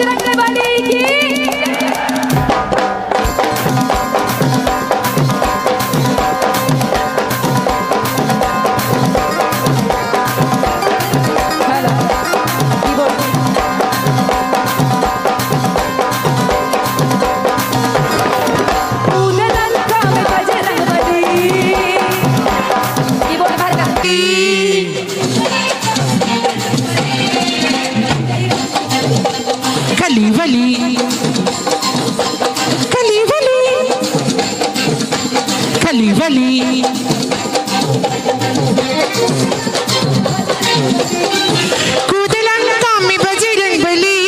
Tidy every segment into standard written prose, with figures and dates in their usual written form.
बजरंग बली की कली वली कली वली कली वली कूद लंका में बजरंग बली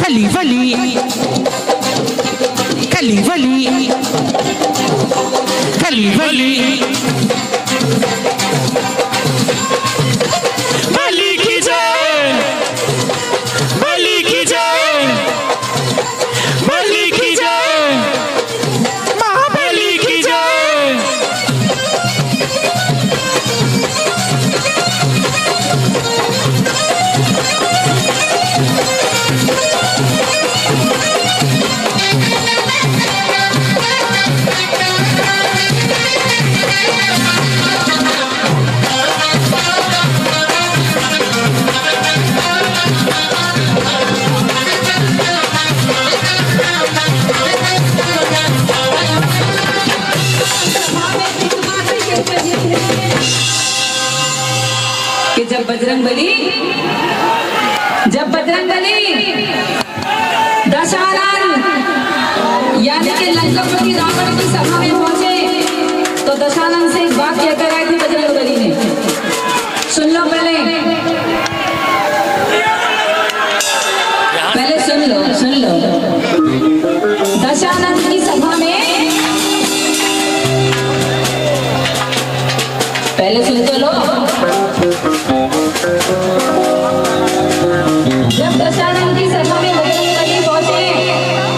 कली वली कली वली कली वली कि जब बजरंग बली दशानन यानी कि लंकापति रावण की सभा में पहुंचे तो दशानन से एक बात कहकर आए थे बजरंग बली ने। सुन लो पहले सुन लो दशानन की सभा में पहले सुन तो लो। जब दशानन की सभा में बजरंग बली पहुंचे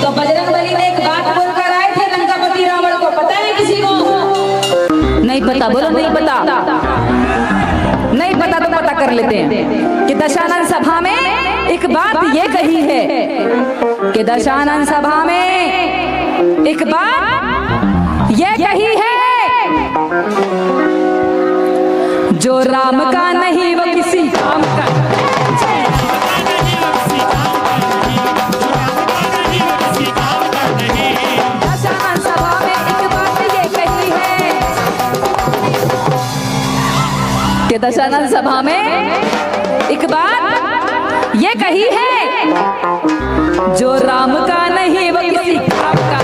तो बजरंग बली ने एक बात बोलकर आए थे लंकापति रावण को। पता है किसी को? नहीं पता? बोलो नहीं पता। नहीं पता तो पता कर लेते हैं कि दशानन सभा में एक बात ये कही है कि दशानन सभा में एक बात ये कही है, जो राम का नहीं वो किसी काम का। दशानन सभा में एक बात ये कही है कि दशानन सभा में एक बात ये कही है, जो राम का नहीं वो किसी काम का।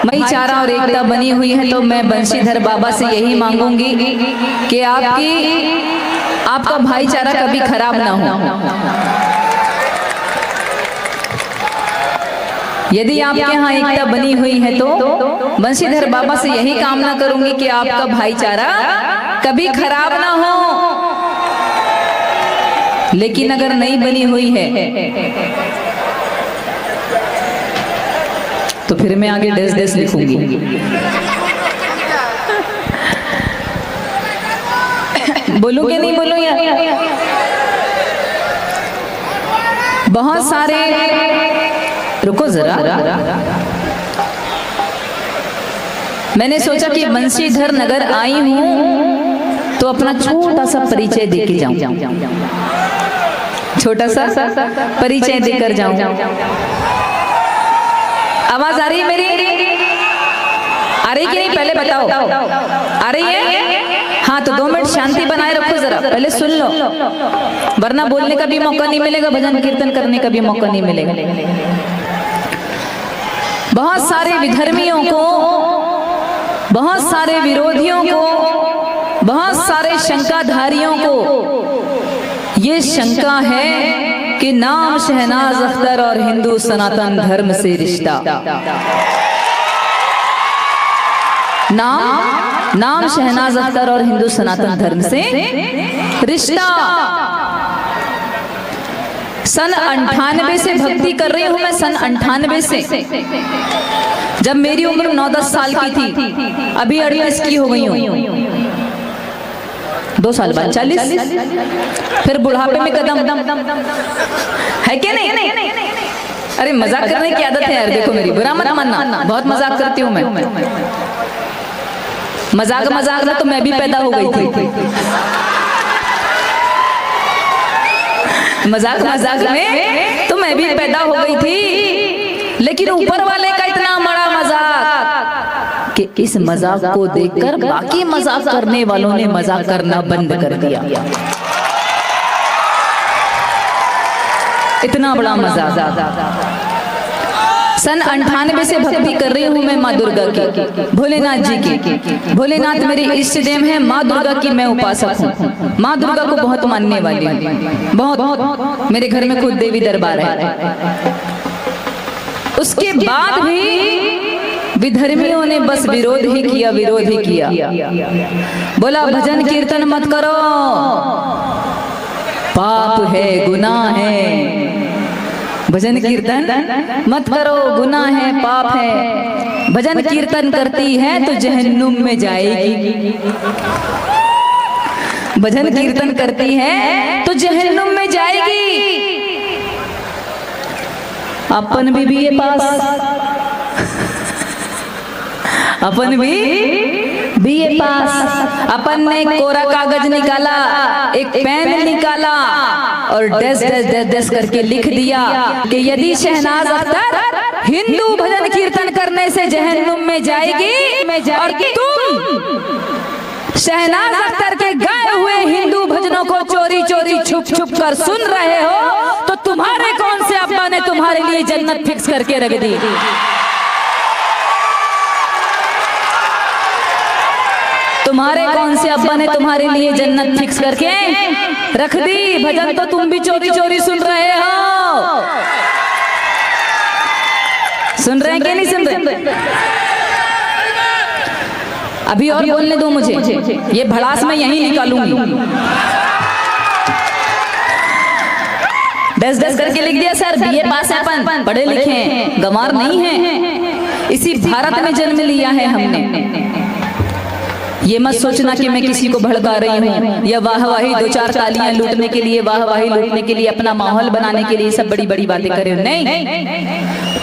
भाईचारा और एकता बनी हुई है तो मैं बंशीधर बाबा से यही मांगूंगी कि आपका भाईचारा कभी खराब ना हो। यदि आपके यहाँ एकता बनी हुई है तो बंशीधर बाबा से यही कामना करूंगी कि आपका भाईचारा कभी खराब ना हो। लेकिन अगर नहीं बनी हुई है तो फिर मैं आगे डेस डेस लिखूंगी। बोलूं कि नहीं बोलूं यार? बहुत सारे, रुको जरा, मैंने सोचा कि बंशीधर नगर आई हूं तो अपना छोटा सा परिचय देके जाऊं, छोटा सा परिचय देकर जाऊं। आवाज आ रही है मेरी? आ रही कि नहीं पहले बताओ, आ रही है? हाँ तो 2 मिनट शांति बनाए रखो जरा, पहले सुन लो, वरना बोलने का भी मौका नहीं मिलेगा, भजन कीर्तन करने का भी मौका नहीं मिलेगा। बहुत सारे विधर्मियों को, बहुत सारे विरोधियों को, बहुत सारे शंकाधारियों को ये शंका है कि नाम शहनाज अख्तर और हिंदू सनातन धर्म से रिश्ता, नाम शहनाज अख्तर और हिंदू सनातन धर्म से रिश्ता। सन 98 से भक्ति कर रही हूं मैं, सन 98 से, जब मेरी उम्र 9-10 साल की थी, अभी 38 की हो गई हूं, 2 साल बाद 40, फिर बुढ़ापे में कदम है क्या नहीं? अरे मजाक करने की आदत है यार, देखो मेरी, बुरा मत मानना, बहुत मजाक करती हूँ मैं। मजाक में तो मैं भी पैदा हो गई थी, मजाक में तो मैं भी पैदा हो गई थी, लेकिन ऊपर वाले का इतना बड़ा मजाक कि इस मजाक को देखकर बाकी मजाक करने वालों ने मजाक करना बंद कर दिया। इतना बड़ा मजाक। सन 98 से भक्ति कर रही हूँ मैं माँ दुर्गा की, भोलेनाथ जी की। भोलेनाथ मेरे इष्ट देव हैं, माँ दुर्गा की मैं उपासक हूँ, माँ दुर्गा को बहुत मानने वाली हूँ, बहुत, मेरे घर में खुद देवी दरबार है। उसके बाद भी विधर्मियों ने बस विरोध ही किया, विरोध ही किया, बोला भजन कीर्तन मत करो, पाप है, गुनाह है, भजन कीर्तन मत करो, गुनाह है, पाप है, भजन कीर्तन करती है तो जहन्नुम में जाएगी, भजन कीर्तन करती है तो जहन्नुम में जाएगी। अपन भी बीए पास, अपन भी बीए पास, अपन ने कोरा कागज निकाला, एक पेन निकाला और डैश डैश डैश डैश करके लिख दिया कि यदि शहनाज अख्तर हिंदू भजन कीर्तन करने से जहन्नुम में जाएगी और तुम शहनाज अख्तर के गाए हुए हिंदू भजनों को चोरी चोरी छुप छुप कर सुन रहे हो, तो तुम्हारे कौन से अब्बा ने तुम्हारे लिए जन्नत फिक्स करके रख दी? तुम्हारे कौन से अब्बा ने तुम्हारे लिए जन्नत फिक्स करके रख दी? भजन तो तुम भी चोरी चोरी सुन रहे हो, सुन रहे हैं कि नहीं सुन रहे? अभी और बोलने दो मुझे, ये भड़ास मैं यहीं निकालूंगी। डस डस करके लिख दिया सर, बीए पास है, अपन पढ़े लिखे हैं, गंवार नहीं है, इसी भारत में जन्म लिया है हमने। ये मत सोचना कि मैं किसी को भड़का रही हूँ या वाहवाही 2-4 तालियां लूटने के लिए, वाहवाही लूटने के लिए, अपना माहौल बनाने के लिए सब बड़ी बड़ी बातें करे, नहीं।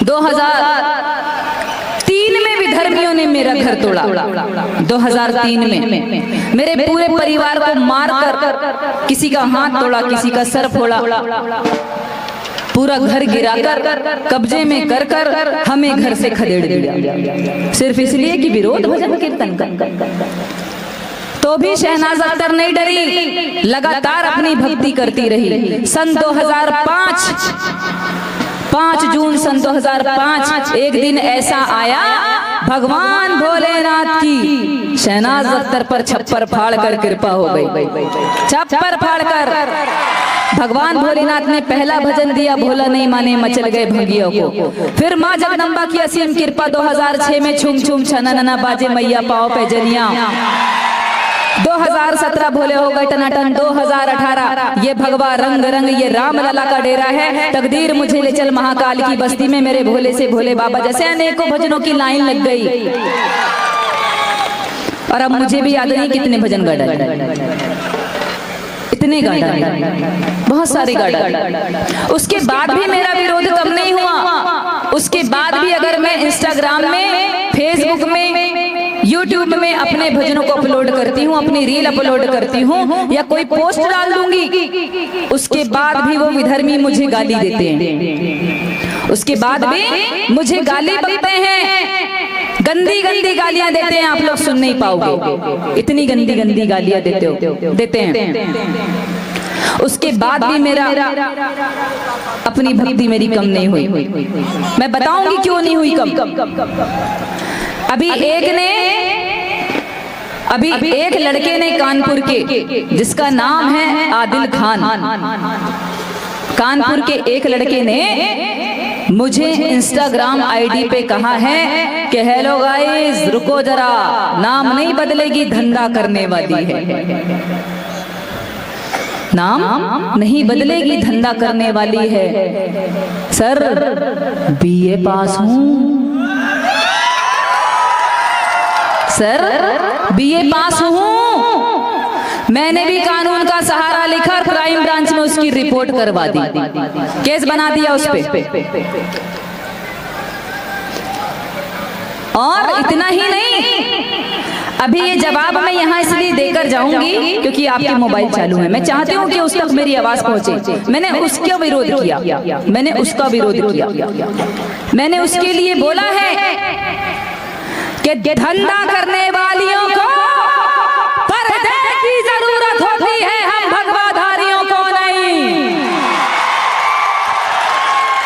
2003 में विधर्मियों ने मेरा घर तोड़ा, 2003 में मेरे पूरे परिवार को मारकर किसी का हाथ तोड़ा, किसी का सर फोड़ा, पूरा घर गिराकर कब्जे में कर कर हमें घर से खदेड़ दिया, सिर्फ इसलिए कि विरोध भजन कीर्तन कर। तो भी शहनाज अख्तर नहीं डरी, लगातार अपनी भक्ति करती रही। सन 2005, 5 जून सन 2005 एक दिन ऐसा आया, भगवान भोलेनाथ की शहनाज अख्तर पर छप्पर फाड़ कर कृपा हो गई, छप्पर फाड़ कर भगवान भोलेनाथ ने पहला भजन दिया, भोला नहीं माने मचल गए भंगियों को। फिर माँ जगदम्बा की असीम कृपा 2006 में छुम छुम छनना बाजे मैया पाओ पे जनिया, 2017 भोले हो गए टनाटन, 2018 ये भगवा रंग रंग ये राम लला का डेरा है, तकदीर मुझे ले चल महाकाल की बस्ती में, मेरे भोले से भोले बाबा जैसे अनेकों भजनों की लाइन लग गई। और अब मुझे भी याद नहीं कितने भजन गा डाले, इतने गा डाले, बहुत सारे गा डाले। उसके बाद भी मेरा विरोध कम नहीं हुआ। उसके बाद भी अगर मैं इंस्टाग्राम में, फेसबुक में, यूट्यूब में अपने भजनों को अपलोड करती हूँ, अपनी रील अपलोड करती हूँ या कोई पोस्ट डाल दूंगी, उसके बाद भी वो विधर्मी मुझे गाली देते हैं, उसके बाद भी मुझे गाली बकते हैं। गंदी गंदी गालियां देते हैं, आप लोग सुन नहीं पाओगे, इतनी गंदी गंदी गालियां देते हैं। उसके बाद भी मेरा अपनी भक्ति मेरी कम नहीं हुई। मैं बताऊंगी क्यों नहीं हुई कम। अभी एक लड़के ने कानपुर के, जिसका नाम है आदिल खान, कानपुर के एक लड़के ने मुझे इंस्टाग्राम आईडी पे कहा है कि हेलो गाइस, रुको जरा, नाम नहीं बदलेगी, धंधा करने वाली है। नाम नहीं बदलेगी, धंधा करने वाली है। सर बीए पास हूं, सर बीए पास हूं। मैंने भी कानून का सहारा लिखा, क्राइम ब्रांच में उसकी रिपोर्ट करवा दी, केस बना दिया उस पे। और इतना ही नहीं, अभी ये जवाब मैं यहाँ इसलिए देकर जाऊंगी क्योंकि आपके मोबाइल चालू है। मैं चाहती हूँ कि उस तक मेरी आवाज पहुंचे। मैंने उसका विरोध किया, मैंने उसका विरोध किया। मैंने उसके लिए बोला है कि धंधा करने वालियों को पर्दे की जरूरत होती है, हम भगवाधारियों को नहीं।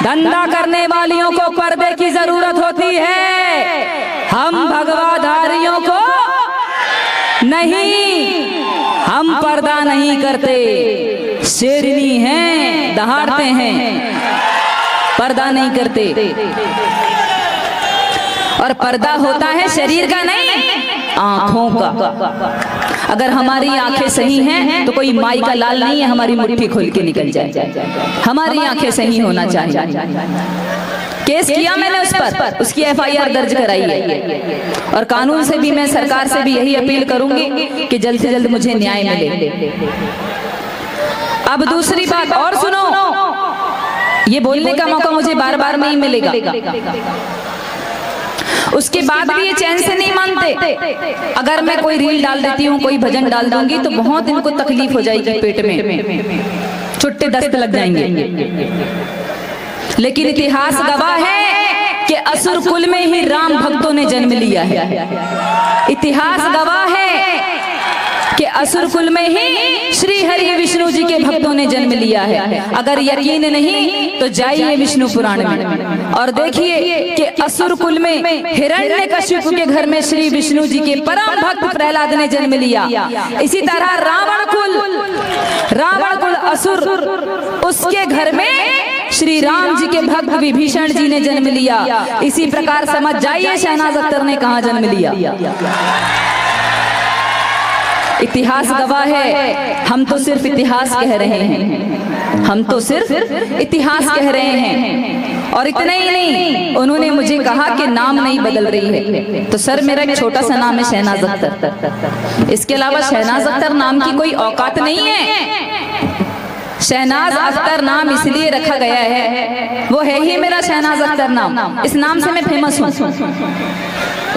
धंधा करने वालियों को पर्दे की जरूरत होती है, हम भगवाधारियों को नहीं। हम पर्दा नहीं करते, शेरनी हैं, दहाड़ते हैं, पर्दा नहीं करते। और पर्दा होता है शरीर का नहीं, आंखों का। अगर हमारी आंखें सही हैं तो कोई माई का लाल नहीं है हमारी मुट्ठी खोल के निकल जाए। हमारी आंखें सही होना चाहिए। केस किया मैंने उस पर, उसकी एफआईआर दर्ज कराई है। और कानून से भी, मैं सरकार से भी यही अपील करूंगी कि जल्द से जल्द मुझे न्याय मिले। अब दूसरी बात और सुनो, ये बोलने का मौका मुझे बार बार नहीं मिलेगा। उसके बाद भी ये चैन से नहीं मानते। अगर मैं कोई रील डाल देती हूँ, कोई भजन डाल दूंगी तो बहुत इनको तकलीफ हो जाएगी, पेट में छुट्टे दस्त लग जाएंगे। लेकिन इतिहास गवाह है कि असुर कुल में ही राम भक्तों ने जन्म लिया है। इतिहास गवाह है कि असुर कुल में ही श्री हरि विष्णु जी के भक्तों ने जन्म लिया है। अगर यकीन नहीं तो जाइए विष्णु पुराण में और देखिए कि असुर कुल में हिरण्यकशिपु के घर में श्री विष्णु जी के परम भक्त प्रहलाद ने जन्म लिया। इसी तरह रावण कुल असुर, उसके घर में श्री राम जी के भक्त विभीषण जी ने जन्म लिया। इसी प्रकार समझ जाइए शहनाज अख्तर ने कहां जन्म लिया। इतिहास गवाह है। हम तो सिर्फ इतिहास कह रहे हैं, हम तो सिर्फ इतिहास कह रहे हैं। और इतना ही नहीं, उन्होंने मुझे कहा कि नाम नहीं बदल रही है। तो सर मेरा एक छोटा सा नाम है शहनाज अख्तर, इसके अलावा शहनाज अख्तर नाम की कोई औकात नहीं है। शहनाज अख्तर नाम इसलिए रखा गया है, वो है ही मेरा शहनाज अख्तर नाम। इस नाम से मैं फेमस हूँ,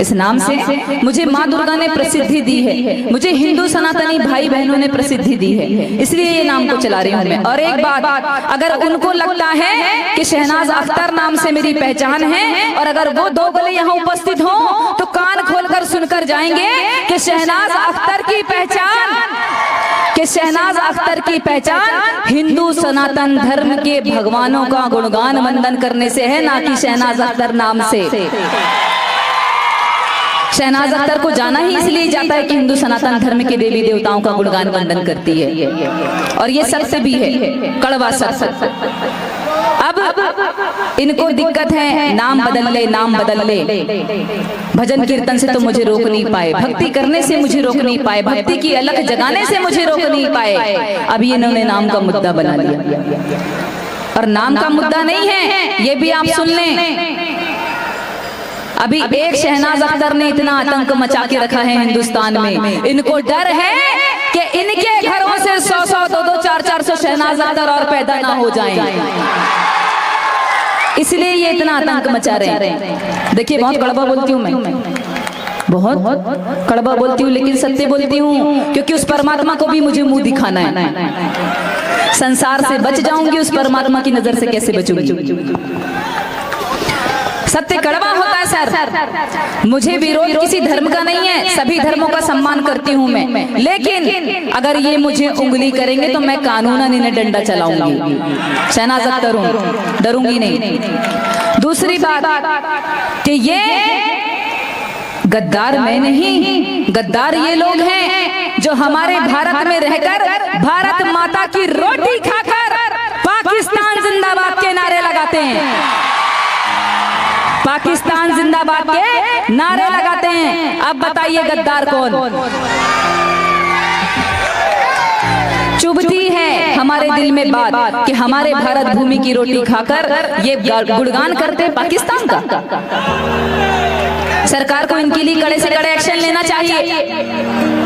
इस नाम से मुझे माँ दुर्गा ने प्रसिद्धि दी है, मुझे हिंदू सनातनी भाई बहनों ने प्रसिद्धि दी है, इसलिए ये नाम को चला रही हूँ मैं। और एक बात, अगर उनको लगता है कि शहनाज अख्तर नाम से मेरी पहचान है और अगर वो दो गले यहाँ उपस्थित हो तो कान खोलकर सुनकर जाएंगे कि शहनाज अख्तर की पहचान हिंदू सनातन धर्म के भगवानों का गुणगान वंदन करने से है, ना कि शहनाज अख्तर नाम से। शहनाज अख्तर को जाना ही इसलिए जाता है कि हिंदू सनातन धर्म के देवी देवताओं का गुणगान वंदन करती है, और ये सत्य भी है, कड़वा सत्य। अब इनको दिक्कत है, नाम बदल ले, भजन कीर्तन से तो मुझे रोक नहीं पाए, भक्ति करने से मुझे रोक नहीं पाए, भक्ति की अलख जगाने से मुझे रोक नहीं पाए। अभी इन्होंने नाम का मुद्दा बना लिया। और नाम का मुद्दा नहीं है, ये भी आप सुन लें। अभी एक शहनाज अख्तर ने इतना आतंक मचा के रखा है हिंदुस्तान में, इनको डर है कि इनके घरों से 100-100, 200, 400 शहनाज अख्तर और पैदा ना हो जाएं, इसलिए ये इतना आतंक मचा रहे हैं। देखिए बहुत कड़वा बोलती हूँ मैं, बहुत कड़वा बोलती हूँ, लेकिन सत्य बोलती हूँ, क्योंकि उस परमात्मा को भी मुझे मुंह दिखाना है। संसार से बच जाऊंगी, उस परमात्मा की नजर से कैसे बचूंगी। सत्य कड़वा होता है, सर, मुझे विरोध किसी धर्म का नहीं है, सभी धर्मों का सम्मान करती हूँ मैं, लेकिन अगर ये मुझे उंगली करेंगे तो मैं कानूनन इन्हें डंडा चलाऊंगी। शहनाज अख्तर हूँ, डरूंगी नहीं। दूसरी बात कि ये गद्दार मैं नहीं, गद्दार ये लोग हैं जो हमारे भारत में रहकर भारत माता की रोटी खाकर पाकिस्तान जिंदाबाद के नारे लगाते हैं, पाकिस्तान जिंदाबाद के नारे लगाते हैं। अब बताइए गद्दार कौन? चुभती है हमारे दिल में बात कि हमारे भारत भूमि की रोटी खाकर ये गुणगान करते पाकिस्तान का। सरकार को इनके लिए कड़े से कड़े एक्शन लेना चाहिए,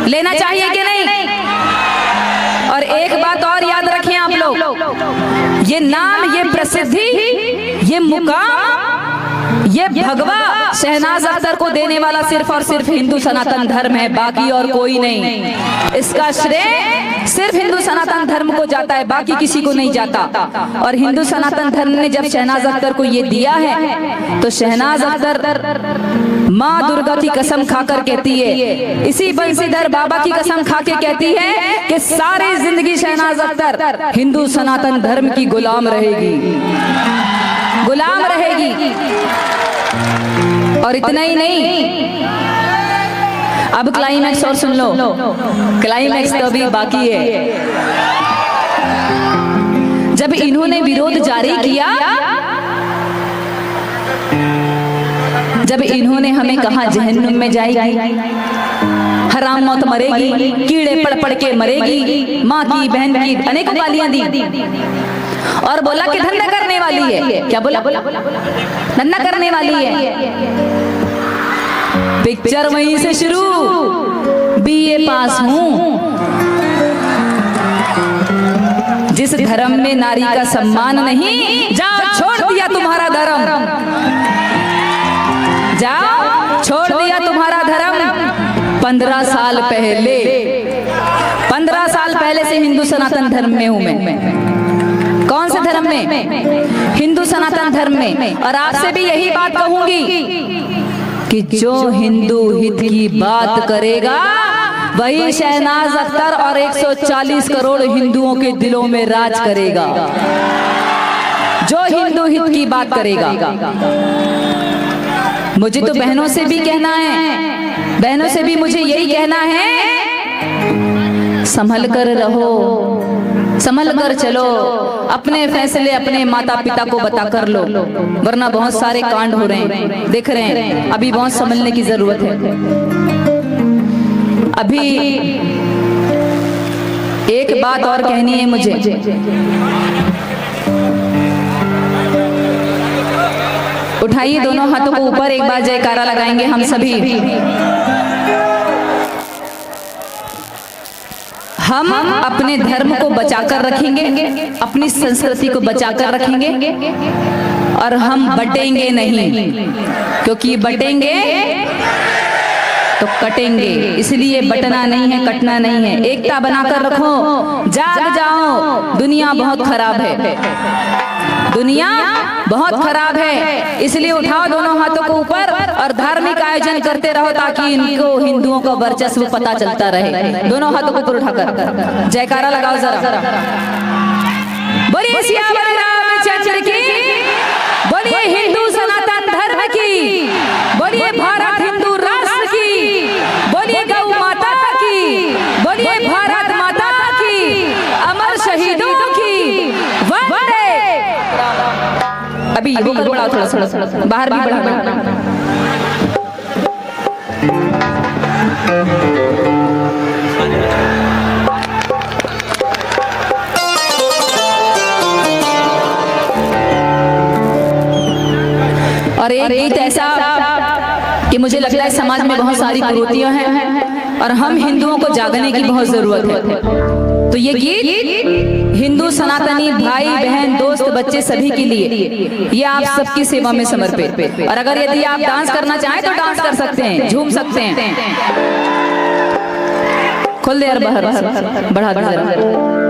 लेना चाहिए कि नहीं? और एक बात और याद रखें आप लोग, ये नाम, ये प्रसिद्धि, ये मुकाम, ये भगवा शहनाज अख्तर को देने वाला सिर्फ और सिर्फ हिंदू सनातन धर्म है, बाकी और कोई नहीं। इसका श्रेय सिर्फ हिंदू सनातन धर्म को जाता है, बाकी किसी को नहीं जाता। और हिंदू सनातन धर्म ने जब शहनाज अख्तर को ये दिया है तो शहनाज अख्तर माँ दुर्गा की कसम खाकर कहती है, इसी बंसीधर बाबा की कसम खा के कहती है कि सारी जिंदगी शहनाज अख्तर हिंदू सनातन धर्म की गुलाम रहेगी, गुलाम रहेगी। और इतना ही नहीं, अब क्लाइमैक्स और सुन लो, क्लाइमैक्स तो अभी बाकी है। जब इन्होंने विरोध जारी किया, जब इन्होंने हमें कहा जहन्नुम में जाएगी, हराम मौत मरेगी, कीड़े पड़ पड़ के मरेगी, माँ की बहन की अनेकों गालियां दी और बोला कि धंधा करने वाली है। क्या बोला? धंधा करने वाली है। पिक्चर वहीं से शुरू, बीए पास हूं। जिस धर्म में नारी का सम्मान नहीं, जाओ छोड़ दिया तुम्हारा धर्म, जाओ छोड़ दिया तुम्हारा धर्म। 15 साल पहले, 15 साल पहले से हिंदू सनातन धर्म में हूं मैं। कौन से धर्म में? हिंदू सनातन धर्म में। और आपसे भी यही बात कहूंगी कि जो हिंदू हित की बात करेगा वही शहनाज अख्तर और 140 करोड़ हिंदुओं के दिलों में राज करेगा, जो हिंदू हित की बात करेगा। मुझे तो बहनों से भी कहना है, बहनों से भी मुझे यही कहना है, संभल कर रहो, संभल कर चलो, अपने फैसले अपने माता पिता को बता कर लो, वरना बहुत सारे कांड हो रहे हैं, देख रहे हैं। अभी बहुत संभलने की जरूरत है। अभी एक बात और कहनी है मुझे। उठाइए दोनों हाथों को ऊपर, एक बार जयकारा लगाएंगे हम सभी। हम अपने धर्म को बचाकर रखेंगे, अपनी संस्कृति को बचाकर रखेंगे, और हम बटेंगे नहीं, क्योंकि बटेंगे तो कटेंगे। इसलिए बटना नहीं है, कटना नहीं है, एकता बनाकर रखो। जाग जाओ, दुनिया बहुत खराब है, दुनिया बहुत खराब है। इसलिए उठाओ दोनों हाथों को ऊपर और धार्मिक आयोजन करते रहो, ताकि इनको हिंदुओं का वर्चस्व पता चलता रहे। दोनों हाथों को ऊपर उठाकर जयकारा लगाओ जरा। बोलिए सियावर रामचंद्र की, बोलिए हिंदू सनातन धर्म की, बोलिए भारत हिंदू राष्ट्र की, बोलिए गौ माता की, बोलिए भारत माता की, अमर शहीदों की वंदे। अभी वो बढ़ाओ थोड़ा थोड़ा, बाहर भी बढ़ाओ। और एक गीत ऐसा कि मुझे लगता है समाज में बहुत सारी कुरीतियां हैं और हम हिंदुओं को जागने की बहुत जरूरत है। तो ये गीत हिंदू सनातनी भाई बहन दोस्त बच्चे सभी के लिए, ये आप सबकी सेवा में समर्पित। और अगर यदि आप डांस करना चाहें तो डांस कर सकते हैं, झूम सकते हैं। खोल दे यार बाहर, बढ़ा दे।